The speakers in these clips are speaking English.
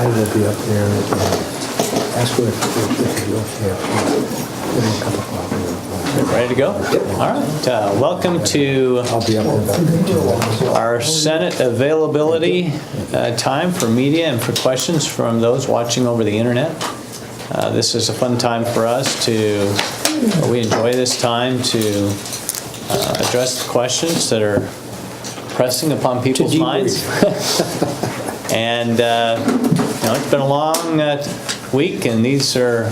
I will be up there and ask her if it'd be okay. Give me a cup of coffee. Ready to go? Yep. All right. Welcome to I'll be up there. our Senate availability time for media and for questions from those watching over the internet. This is a fun time for us we enjoy this time to address the questions that are pressing upon people's minds. And it's been a long week, and these are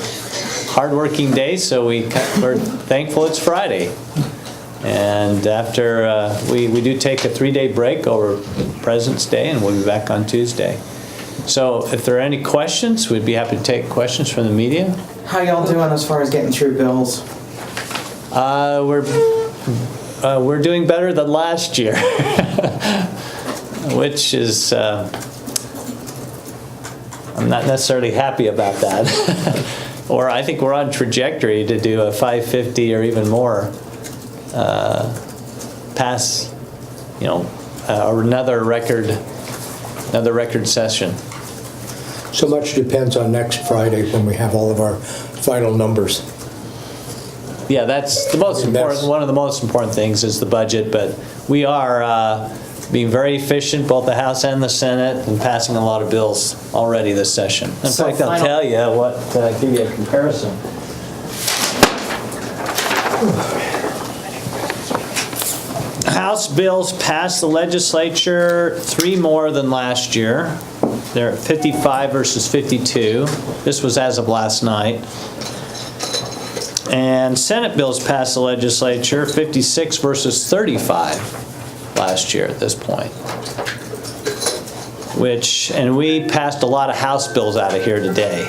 hard-working days, so we're thankful it's Friday. And after we do take a 3-day break over President's Day, and we'll be back on Tuesday. So if there are any questions, we'd be happy to take questions from the media. How y'all doing as far as getting through bills? We're doing better than last year, which is I'm not necessarily happy about that. Or I think we're on trajectory to do a 550 or even more pass, or another record session. So much depends on next Friday when we have all of our final numbers. Yeah, that's the most important. One of the most important things is the budget, but we are being very efficient, both the House and the Senate, and passing a lot of bills already this session. In fact, I'll tell you give you a comparison. House bills passed the legislature 3 more than last year. They're 55 versus 52. This was as of last night. And Senate bills passed the legislature 56 versus 35 last year at this point. And we passed a lot of House bills out of here today.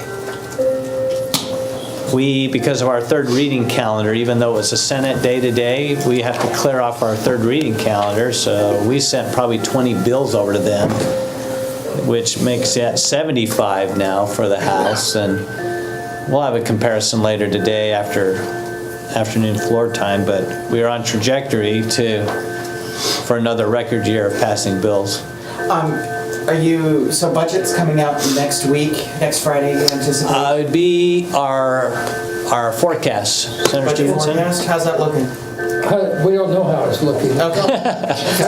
Because of our third reading calendar, even though it's a Senate day today, we have to clear off our third reading calendar, so we sent probably 20 bills over to them, which makes that 75 now for the House, and we'll have a comparison later today after afternoon floor time, but we are on trajectory for another record year of passing bills. So budget's coming out next week, next Friday, you anticipate? It would be our forecast. Senator Budget Stevenson? forecast, how's that looking? We don't know how it's looking. Okay.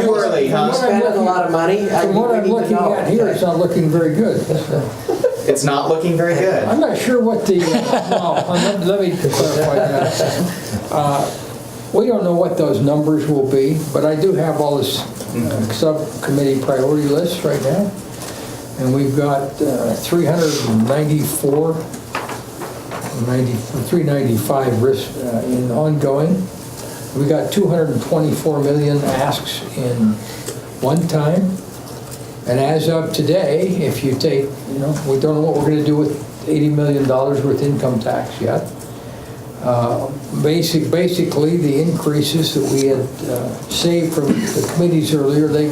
Too early, huh? Spending a lot of money. From what I'm looking at here, it's not looking very good. It's not looking very good. I'm not sure what the, let me clarify that. We don't know what those numbers will be, but I do have all this subcommittee priority list right now. And we've got 395 risks in ongoing. We got 224 million asks in one time. And as of today, if you take, we don't know what we're going to do with $80 million worth income tax yet. Basically, the increases that we had saved from the committees earlier, they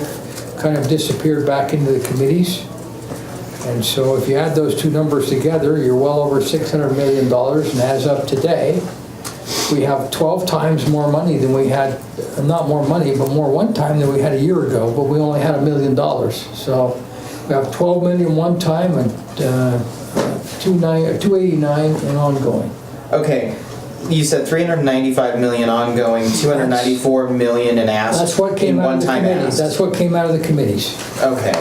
kind of disappeared back into the committees. And so if you add those two numbers together, you're well over $600 million. And as of today, we have 12 times more money than we had, not more money, but more one time than we had a year ago, but we only had $1 million. So we have 12 million one time and 289 in ongoing. Okay. You said 395 million ongoing, 294 million in asks. That's what came out of the committees. That's what came out of the committees. Okay.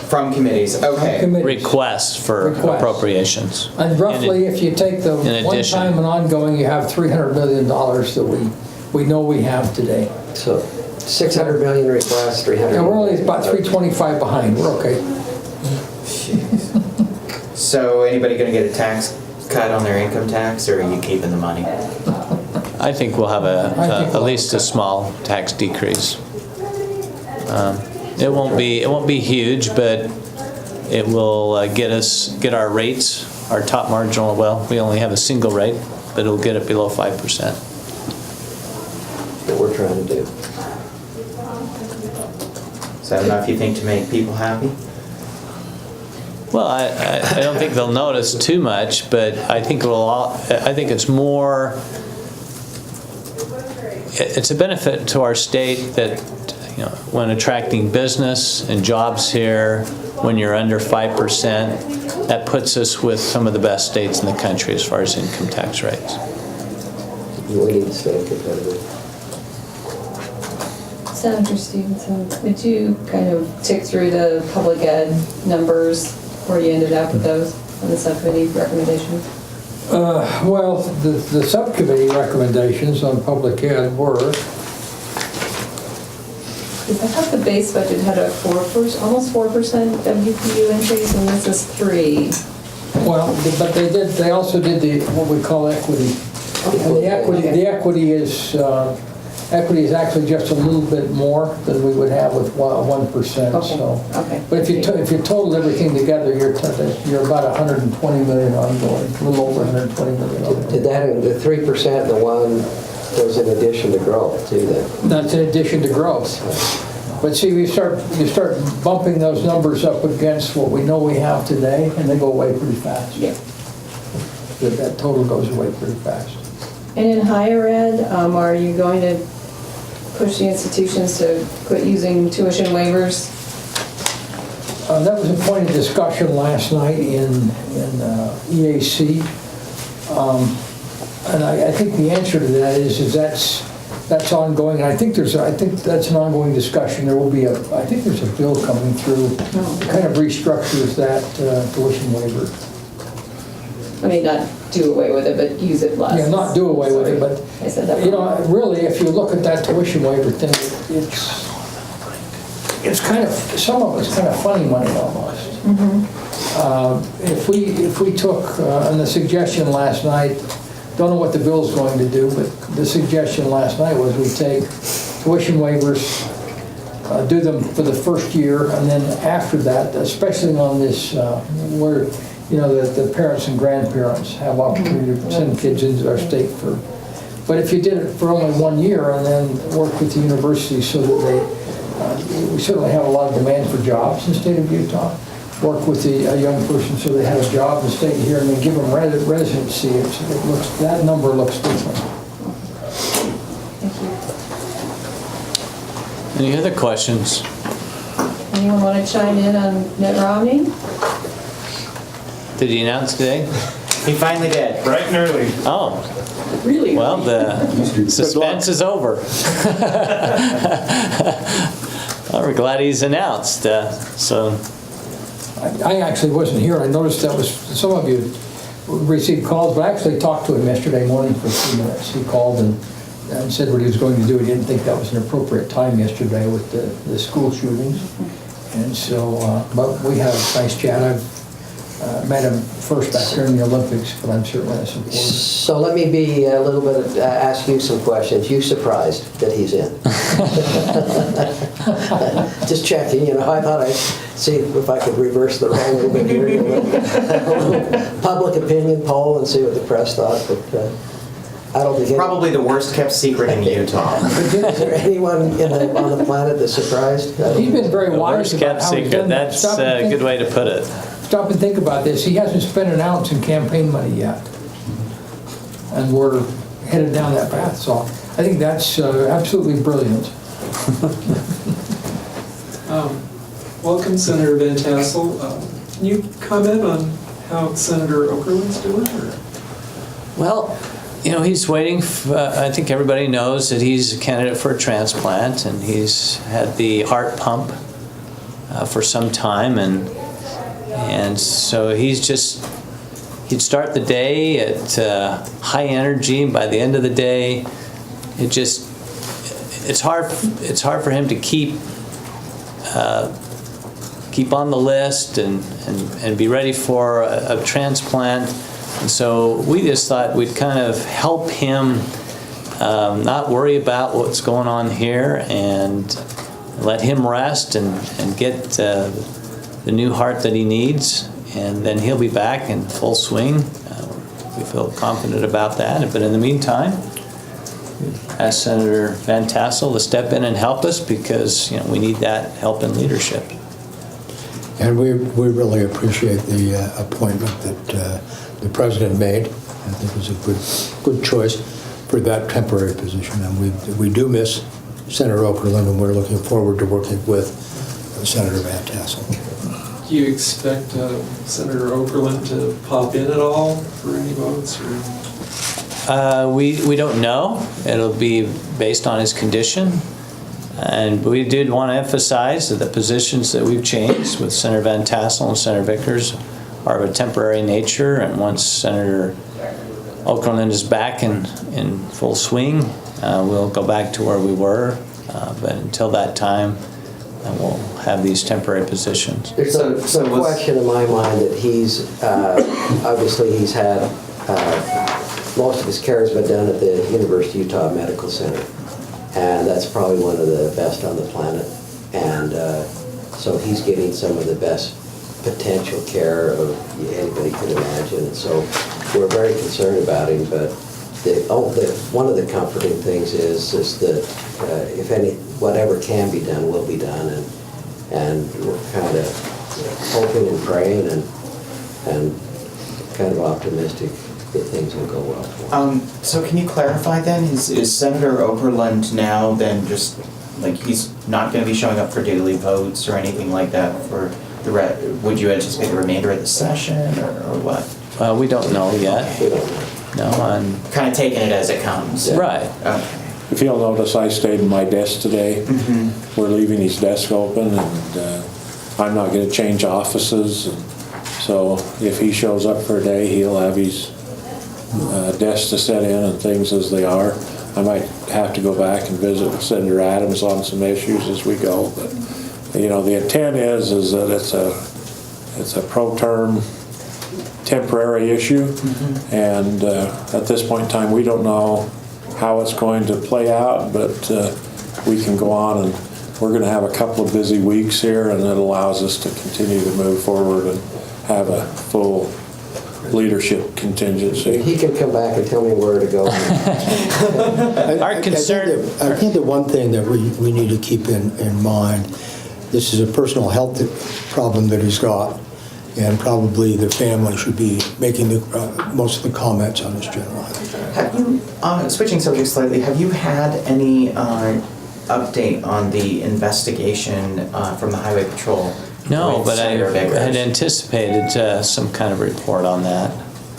From committes. Okay. Requests for appropriations. And roughly, if you take the one time and ongoing, you have $300 million that we know we have today. So 600 million requests, 300. Yeah, we're only about 325 behind. We're okay. Jeez. So anybody going to get a tax cut on their income tax, or are you keeping the money? I think we'll have at least a small tax decrease. It won't be huge, but it will get our rates, our top marginal. Well, we only have a single rate, but it'll get it below 5%. That we're trying to do. Is that enough, you think, to make people happy? Well, I don't think they'll notice too much, but I think it's more. It's a benefit to our state that when attracting business and jobs here, when you're under 5%, that puts us with some of the best states in the country as far as income tax rates. We need to stay competitive. Senator Stevenson, would you kind of tick through the public ed numbers where you ended up with those on the subcommittee recommendations? Well, the subcommittee recommendations on public ed were, Because I thought the base budget had a almost 4% WPU increase, and this is 3. well, but they also did what we call equity. And the equity is actually just a little bit more than we would have with 1%. Okay, So, okay. but if you total everything together, you're about 120 million ongoing, a little over 120 million ongoing. Did that, the 3%, the one was in addition to growth too then? That's in addition to growth. But see, you start bumping those numbers up against what we know we have today, and they go away pretty fast. Yeah. That total goes away pretty fast. And in higher ed, are you going to push the institutions to quit using tuition waivers? That was a point of discussion last night in EAC. And I think the answer to that is that's ongoing. And I think that's an ongoing discussion. There will be I think there's a bill coming through that kind of restructures that tuition waiver. I mean, not do away with it, but use it less. Yeah, not do away with it, but, I said that you know, wrong. really, if you look at that tuition waiver thing, it's kind of, some of it's kind of funny money almost. If we took, and the suggestion last night, don't know what the bill's going to do, but the suggestion last night was we take tuition waivers, do them for the first year, and then after that, especially on this, where, you know, the parents and grandparents have opportunity to send kids into our state for, but if you did it for only 1 year and then work with the university so that we certainly have a lot of demand for jobs in the state of Utah, work with a young person so they have a job in the state here and then give them residency, that number looks different. Thank you. Any other questions? Anyone want to chime in on Netrobbing? Did he announce today? He finally did. Bright and early. Oh, Really? well, the suspense is over. Well, we're glad he's announced, so. I actually wasn't here. I noticed that was, some of you received calls, but I actually talked to him yesterday morning for a few minutes. He called and said what he was going to do. He didn't think that was an appropriate time yesterday with the school shootings. And so, but we had a nice chat. I've met him first back during the Olympics, but I'm certainly a supporter. So let me be a little bit, ask you some questions. You surprised that he's in? Just checking, you know, I thought I'd see if I could reverse the role a little bit here. A little public opinion poll and see what the press thought, but I don't think Probably the worst kept secret in Utah. Is there anyone on the planet that's surprised? He's been very The wise worst about kept how he's secret, done that. that's a good way to put it. Stop and think about this. He hasn't spent an ounce in campaign money yet. And we're headed down that path. So I think that's absolutely brilliant. Welcome, Senator Van Tassel. Can you comment on how Senator Okerlund's doing? Or? Well, you know, he's waiting, I think everybody knows that he's a candidate for a transplant, and he's had the heart pump for some time, and so he'd start the day at high energy, and by the end of the day, it's hard for him to keep on the list and be ready for a transplant. And so we just thought we'd kind of help him not worry about what's going on here and let him rest and get the new heart that he needs, and then he'll be back in full swing. We feel confident about that. But in the meantime, ask Senator Van Tassel to step in and help us, because we need that help and leadership. And we really appreciate the appointment that the president made. I think it was a good choice for that temporary position. And we do miss Senator Okerlund, and we're looking forward to working with Senator Van Tassel. Do you expect Senator Okerlund to pop in at all for any votes? We don't know. It'll be based on his condition. And we did want to emphasize that the positions that we've changed with Senator Van Tassel and Senator Vickers are of a temporary nature. And once Senator Okerlund is back in full swing, we'll go back to where we were. But until that time, we'll have these temporary positions. There's no question in my mind that he's, obviously he's had, most of his care has been done at the University of Utah Medical Center. And that's probably one of the best on the planet. And so he's getting some of the best potential care of anybody could imagine. And so we're very concerned about him, but one of the comforting things is that whatever can be done will be done, and we're kind of hoping and praying and kind of optimistic that things will go well for him. So can you clarify then, is Senator Okerlund now then just, like, he's not going to be showing up for daily votes or anything like that for would you anticipate the remainder of the session or what? We don't know yet. We don't know. No, I'm Kind of taking it as it comes. right. Okay. If you'll notice, I stayed in my desk today. We're leaving his desk open, and I'm not going to change offices. So if he shows up for a day, he'll have his desk to set in and things as they are. I might have to go back and visit with Senator Adams on some issues as we go. But you know, the intent is that it's a pro-term, temporary issue, and at this point in time, we don't know how it's going to play out, but we can go on, and we're going to have a couple of busy weeks here, and it allows us to continue to move forward and have a full leadership contingency. He can come back and tell me where to go. Our concern. I think the one thing that we need to keep in mind, this is a personal health problem that he's got, and probably the family should be making most of the comments on his general health. Have you, switching subjects slightly, have you had any update on the investigation from the Highway Patrol? No, with but I Senator Vickers? had anticipated some kind of report on that.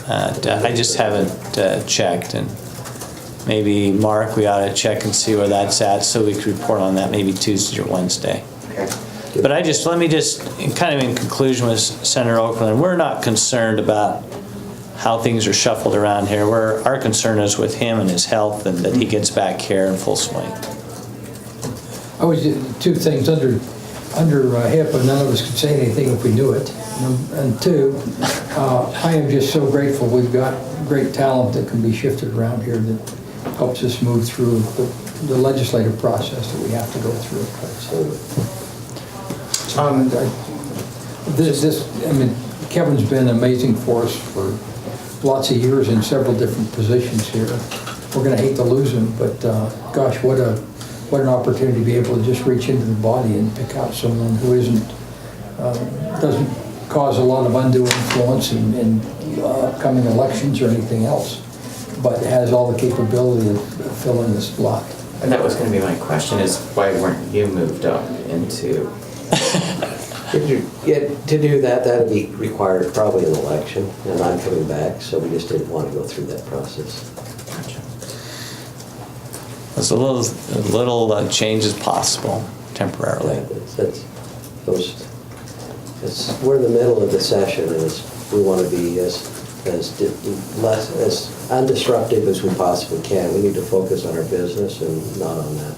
I just haven't checked, and maybe, Mark, we ought to check and see where that's at so we could report on that maybe Tuesday or Wednesday. Okay. But let me just, kind of in conclusion with Senator Okerlund, we're not concerned about how things are shuffled around here. Our concern is with him and his health, and that he gets back here in full swing. I was, two things, under HIPAA, none of us could say anything if we knew it. And two, I am just so grateful we've got great talent that can be shifted around here that helps us move through the legislative process that we have to go through. Kevin's been amazing for us for lots of years in several different positions here. We're going to hate to lose him, but gosh, what an opportunity to be able to just reach into the body and pick out someone who doesn't cause a lot of undue influence in upcoming elections or anything else, but has all the capability of filling this slot. And that was going to be my question, is why weren't you moved up into... To do that, that'd be required probably an election, and I'm coming back, so we just didn't want to go through that process. There's a little changes possible temporarily. We're in the middle of the session, and we want to be as undisruptive as we possibly can. We need to focus on our business and not on that.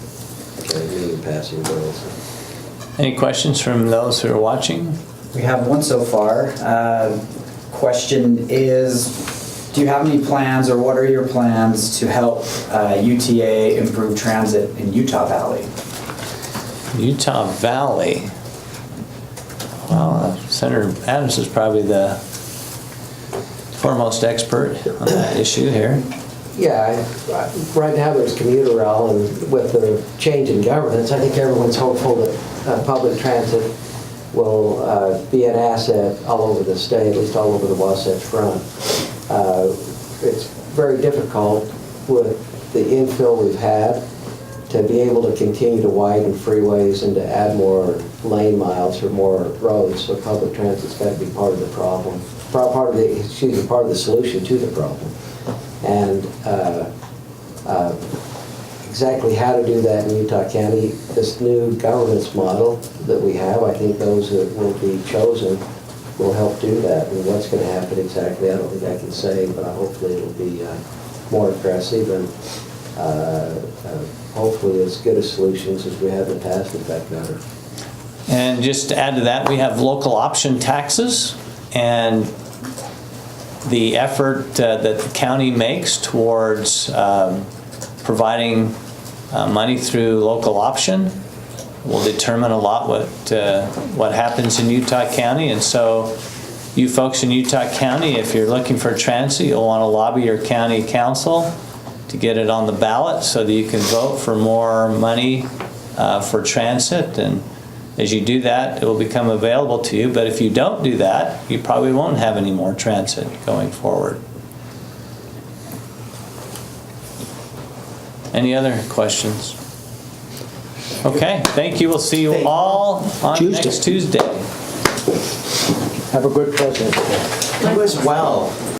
Okay, meeting passing bills. Any questions from those who are watching? We have one so far. Question is, do you have any plans, or what are your plans to help UTA improve transit in Utah Valley? Utah Valley. Well, Senator Adams is probably the foremost expert on that issue here. Yeah, right now there's commuter rail, and with the change in governance, I think everyone's hopeful that public transit will be an asset all over the state, at least all over the Wasatch Front. It's very difficult with the infill we've had to be able to continue to widen freeways and to add more lane miles or more roads, so public transit's got to be part of the problem, part of the solution to the problem. And exactly how to do that in Utah County, this new governance model that we have, I think those that will be chosen will help do that. And what's going to happen exactly, I don't think I can say, but hopefully it'll be more aggressive and hopefully as good a solutions as we have in the past, in fact better. And just to add to that, we have local option taxes, and the effort that the county makes towards providing money through local option will determine a lot what happens in Utah County. And so you folks in Utah County, if you're looking for transit, you'll want to lobby your county council to get it on the ballot so that you can vote for more money for transit. And as you do that, it will become available to you. But if you don't do that, you probably won't have any more transit going forward. Any other questions? Okay, thank you. We'll see you all on next Tuesday. Have a good President's Day. You as well.